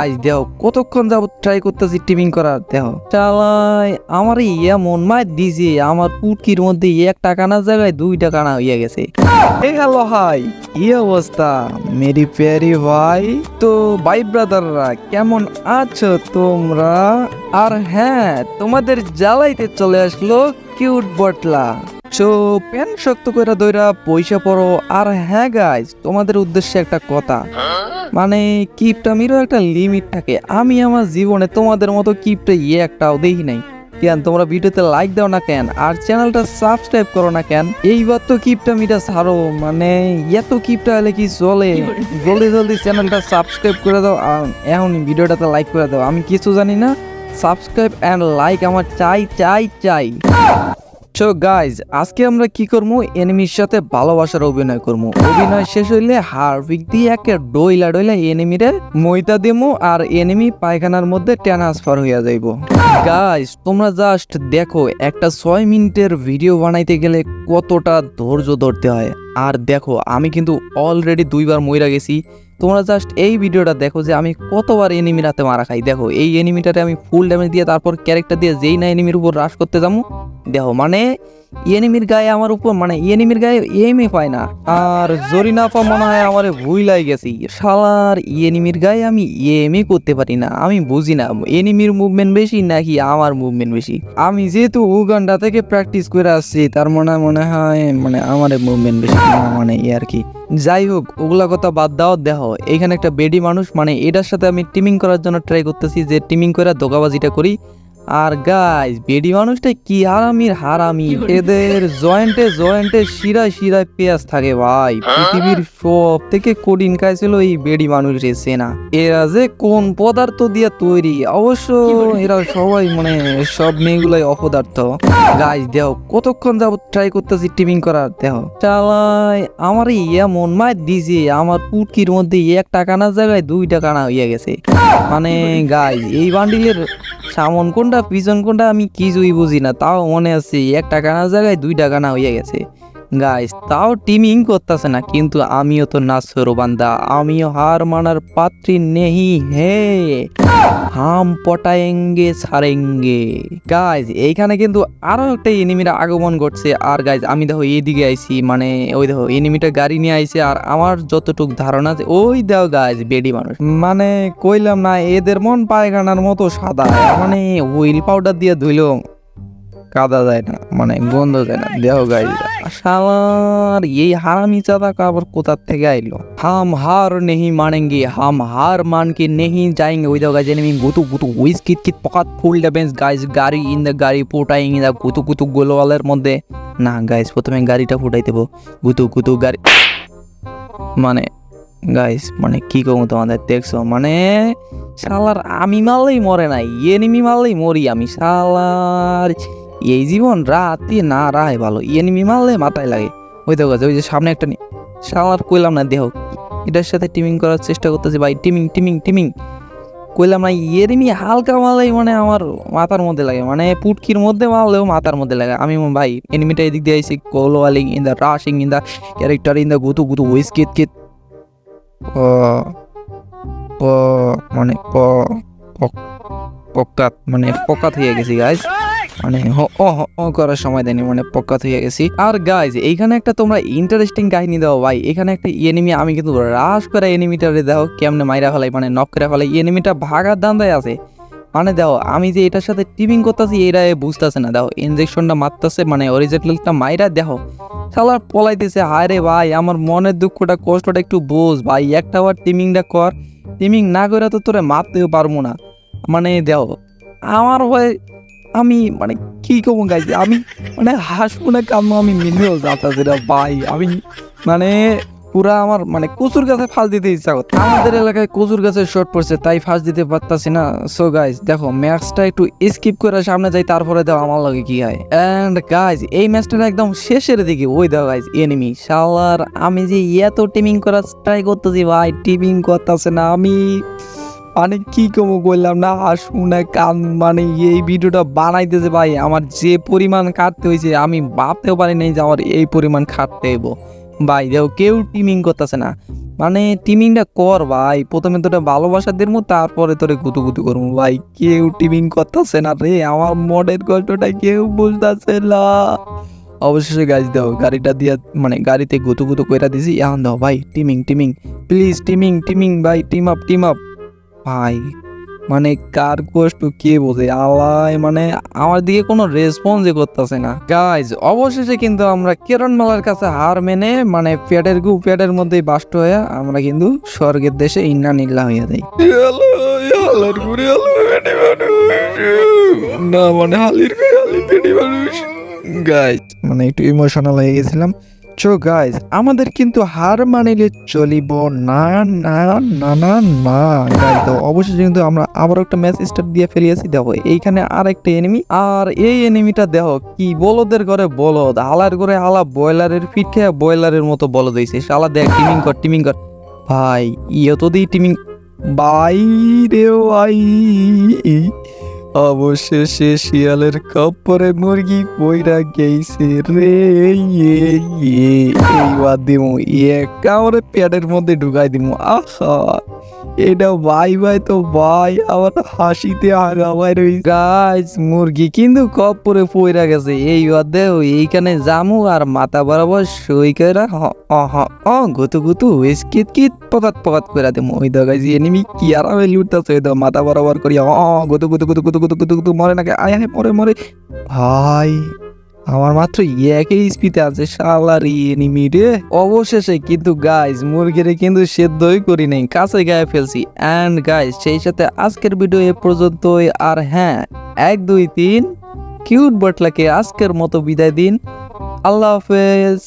আজ দেহ কতক্ষণ যাবত ট্রাই করতেছি টিমিং করার দেহ চালাই আমার এমন মার দিছে আমার পুটকির মধ্যে একটা কানার জায়গায় দুইটা কানা হইয়া গেছে। হ্যালো হাই, কি অবস্থা মেরি প্যারি ভাই? তো ভাই ব্রাদাররা কেমন আছো তোমরা? আর হ্যাঁ, তোমাদের জ্বালাইতে চলে আসলো কিউট বটলা। সো প্যান শক্ত করে দইরা পয়সা পড়ো। আর হ্যাঁ গাইজ, তোমাদের উদ্দেশ্যে একটা কথা, মানে কিপটামিরও একটা লিমিট থাকে। আমি আমার জীবনে তোমাদের মতো কিপটা একটাও দেখি নাই। কেন তোমরা ভিডিওতে লাইক দাও না কেন, আর চ্যানেলটা সাবস্ক্রাইব করো না কেন? এইবার তো কিপটামিটা ছাড়ো, মানে এত কিপটা হলে কি চলে? জলদি জলদি চ্যানেলটা সাবস্ক্রাইব করে দাও আর এখন ভিডিওটাতে লাইক করে দাও। আমি কিছু জানি না, সাবস্ক্রাইব অ্যান্ড লাইক আমার চাই চাই চাই। সো গাইজ, আজকে আমরা কি করবো, এনিমির সাথে ভালোবাসার অভিনয় করবো। অভিনয় শেষ হইলে হারপিক দিয়ে একে ডইলা ডইলা এনিমিরে মইতা দিমু আর এনিমি পায়খানার মধ্যে ট্রান্সফার হইয়া যাইব। গাইজ তোমরা জাস্ট দেখো, একটা 6 মিনিটের ভিডিও বানাইতে গেলে কতটা ধৈর্য ধরতে হয়। আর দেখো আমি কিন্তু অলরেডি 2বার মইরা গেছি। তোমরা জাস্ট এই ভিডিওটা দেখো যে আমি কতবার এনিমির হাতে মারা খাই। দেখো এই এনিমিটারে আমি ফুল ড্যামেজ দিয়ে তারপর ক্যারেক্টার দিয়ে যেই না এনিমির উপর রাশ করতে যাবো, দেখো মানে এনিমির গায়ে আমার উপর, মানে এনিমির গায়ে এমই পায় না। আর জরিনাফা মনে হয় আমার ভুইলাই গেছি, শালার এনিমির গায়ে আমি এমই করতে পারি না। আমি বুঝি না এনিমির মুভমেন্ট বেশি নাকি আমার মুভমেন্ট বেশি। আমি যেহেতু উগান্ডা থেকে প্র্যাকটিস করে আসছি, তার মনে হয় মানে আমার মুভমেন্ট বেশি, মানে আর কি। যাই হোক, ওগুলা কথা বাদ দাও। দেখো এখানে একটা বেডি মানুষ, মানে এটার সাথে আমি টিমিং করার জন্য ট্রাই করতেছি, যে টিমিং করে ধোকাবাজিটা করি। আর গাইজ বেডি মানুষটা কি হারামি, এদের জয়েন্টে জয়েন্টে শিরায় শিরায় পেঁয়াজ থাকে ভাই। পৃথিবীর সব থেকে কঠিন কাজ ছিল এই বেডি মানুষের চেনা। এরা যে কোন পদার্থ দিয়ে তৈরি, অবশ্য এরা সবাই মানে সব মেয়েগুলাই অপদার্থ। গাইজ দেহ কতক্ষণ যাবত ট্রাই করতেছি টিমিং করার দেহ চালাই আমার এমন মার দিছে আমার পুটকির মধ্যে একটা কানার জায়গায় দুইটা কানা হইয়া গেছে। মানে গাইজ এই বান্ডিলের সামন কোনটা পিছন কোনটা আমি কিছুই বুঝি না, তাও মনে আছে একটা কানার জায়গায় দুইটা কানা হইয়া গেছে। গাইস তাও টিমিং করতেছে না, কিন্তু আমিও তো নাসরো বান্দা, আমিও হার মানার পাত্রী নেহি হে, হাম পটায়েঙ্গে ছাড়েঙ্গে। গাইজ এইখানে কিন্তু আরো একটা এনিমির আগমন ঘটছে। আর গাইজ আমি দেখো এইদিকে আইছি, মানে ওই দেখো এনিমিটা গাড়ি নিয়ে আইছে। আর আমার যতটুক ধারণা আছে, ওই দেখো গাইজ বেডি মানুষ, মানে কইলাম না এদের মন পায়খানার মতো সাদা, মানে হুইল পাউডার দিয়ে ধুইলেও কাদা যায় না, মানে গন্ধ যায় না। দেখো গাইজ শালার এই হারামি চাদা আবার কোথার থেকে আইলো। হাম হার নেহি মানেঙ্গে, হাম হার মান के नहीं जाएंगे। ওই দেখো গাইজ এনিমি গুতু গুতু উইস কিট কিট পকাত ফুল ড্যামেজ গাইজ। গাড়ি ইন দ্য গাড়ি ফুটাইং ইন দ্য গুতু গুতু গোলওয়ালের মধ্যে। না গাইজ প্রথমে গাড়িটা ফুটাই দেবো, গুতু গুতু গাড়ি। মানে গাইজ মানে কি কমু তোমাদের, দেখছো মানে শালার আমি মারলেই মরে নাই, এনিমি মারলেই মরি আমি। শালার এই জীবন রাতে না রায় ভালো, এনিমি মারলে মাথায় লাগে। ওই দেখো ওই যে সামনে একটা শালার কইলাম না, দেহ এটার সাথে টিমিং করার চেষ্টা করতেছি ভাই। টিমিং টিমিং টিমিং কইলাম না, এনিমি হালকা মারলেই মানে আমার মাথার মধ্যে লাগে, মানে পুটকির মধ্যে মারলেও মাথার মধ্যে লাগে। আমি ভাই এনিমিটা এদিক দিয়ে আইসি, গোলওয়ালিং in the rushing in the character in the গুতু গুতু হুইস কিট কিট প প মানে পকাত, মানে পকাত হয়ে গেছি গাইজ, মানে করার সময় দেয়নি, মানে পকাত হয়ে গেছি। আর গাইজ এইখানে একটা তোমরা ইন্টারেস্টিং কাহিনী দাও ভাই। এখানে একটা এনিমি, আমি কিন্তু রাশ করে এনিমিটারে দেখো কেমনে মাইরা ফেলাই, মানে নক করে ফেলাই। এনিমিটা ভাগার দান্দায় আছে, মানে দেখো আমি যে এটার সাথে টিমিং করতেছি এটা বুঝতেছে না। দেখো ইনজেকশনটা মারতেছে, মানে অরিজিনালটা মাইরা দেখো শালার পলাইতেছে। হায় রে ভাই, আমার মনের দুঃখটা কষ্টটা একটু বোঝ ভাই। একটা বার টিমিংটা কর, টিমিং না করে তো তোরে মারতেও পারবো না। মানে দেখো আমার ভয়, আমি মানে কি কমো গাইছি, আমি মানে হাসবো না কামো, আমি মিলেও যাচ্ছি না ভাই। আমি মানে পুরা আমার মানে কচুর গাছে ফাঁস দিতে ইচ্ছা করছে। আমাদের এলাকায় কচুর গাছের শর্ট পড়ছে, তাই ফাঁস দিতে পারতাছি না। সো গাইজ দেখো ম্যাচটা একটু স্কিপ করে সামনে যাই, তারপরে দেখো আমার লগে কি হয়। এন্ড গাইজ এই ম্যাচটা একদম শেষের দিকে, ওই দেখো গাইজ এনিমি। শালার আমি যে এত টিমিং করার ট্রাই করতেছি ভাই, টিমিং করতেছে না। আমি মানে কি কমো বললাম না, হাসু না কান, মানে এই ভিডিওটা বানাইতেছে ভাই আমার যে পরিমাণ খাটতে হয়েছে, আমি ভাবতেও পারি নাই যে আমার এই পরিমাণ খাটতে হইব ভাই। দেখো কেউ টিমিং করতেছে না, মানে টিমিংটা কর ভাই, প্রথমে তোরা ভালোবাসা দেবো, তারপরে তোরে গুতু গুতু করবো ভাই। কেউ টিমিং করতেছে না রে, আমার মডের কষ্টটা কেউ বুঝতেছে না। অবশেষে গাছ দাও, গাড়িটা দিয়া মানে গাড়িতে গুতু গুতু কইরা দিছি, এখন দাও ভাই টিমিং টিমিং, প্লিজ টিমিং টিমিং ভাই, টিম আপ টিম আপ ভাই। মানে কার কষ্ট কে বোঝে আলাই, মানে আমার দিকে কোনো রেসপন্সই করতেছে না। গাইজ অবশেষে কিন্তু আমরা কিরণমালার কাছে হার মেনে মানে পেটের মধ্যেই বাষ্ট হয়ে আমরা কিন্তু স্বর্গের দেশে ইন্না নিল্লা হইয়া যাই। না মানে গাইজ মানে একটু ইমোশনাল হয়ে গেছিলাম। চো গাইজ আমাদের কিন্তু হার মানিলে চলিব না না না না না গাইজ। তো অবশেষে কিন্তু আমরা আবার একটা ম্যাচ স্টার্ট দিয়ে ফেলিয়েছি। দেখো এইখানে আর একটা এনিমি, আর এই এনিমিটা দেখো কি বলদের ঘরে বলদ, হালার ঘরে হালা বয়লারের ফিট খেয়ে বয়লারের মতো বলদ হয়েছে। শালা দেখ টিমিং কর ভাই, ইয়ে তো দিই টিমিং ভাই রে ভাই। অবশেষে শিয়ালের খপ্পরে মুরগি পইরা গেছে রে। এইবার দিমু কামড়ে পেটের মধ্যে ঢুকাই দিমু। আহা এটা ভাই ভাই তো ভাই, আমার হাসিতে আগাবাই রই। গাইস মুরগি কিন্তু খপ্পরে পইরা গেছে। এইবার দেও এইখানে জামু আর মাথা বরাবর সই কইরা গুতু গুতু কিত কিত পকাত কইরা দিমু। ওই দা গাইস এনিমি কি আরামে লুটতাছে, ওই দা মাথা বরাবর করি গুতু গুতু গুতু গুতু গুতু গুতু গুতু মরে নাকি আয় মরে মরে ভাই। আমার মাত্র একই স্পিতে আছে শালার এনিমি রে। অবশেষে কিন্তু গাইস মুরগিরে কিন্তু সেদ্ধই করি নাই, কাছে গায়ে ফেলছি। এন্ড গাইস সেই সাথে আজকের ভিডিও এ পর্যন্তই। আর হ্যাঁ 1 2 3 কিউট বটলাকে আজকের মতো বিদায় দিন। আল্লাহ হাফেজ।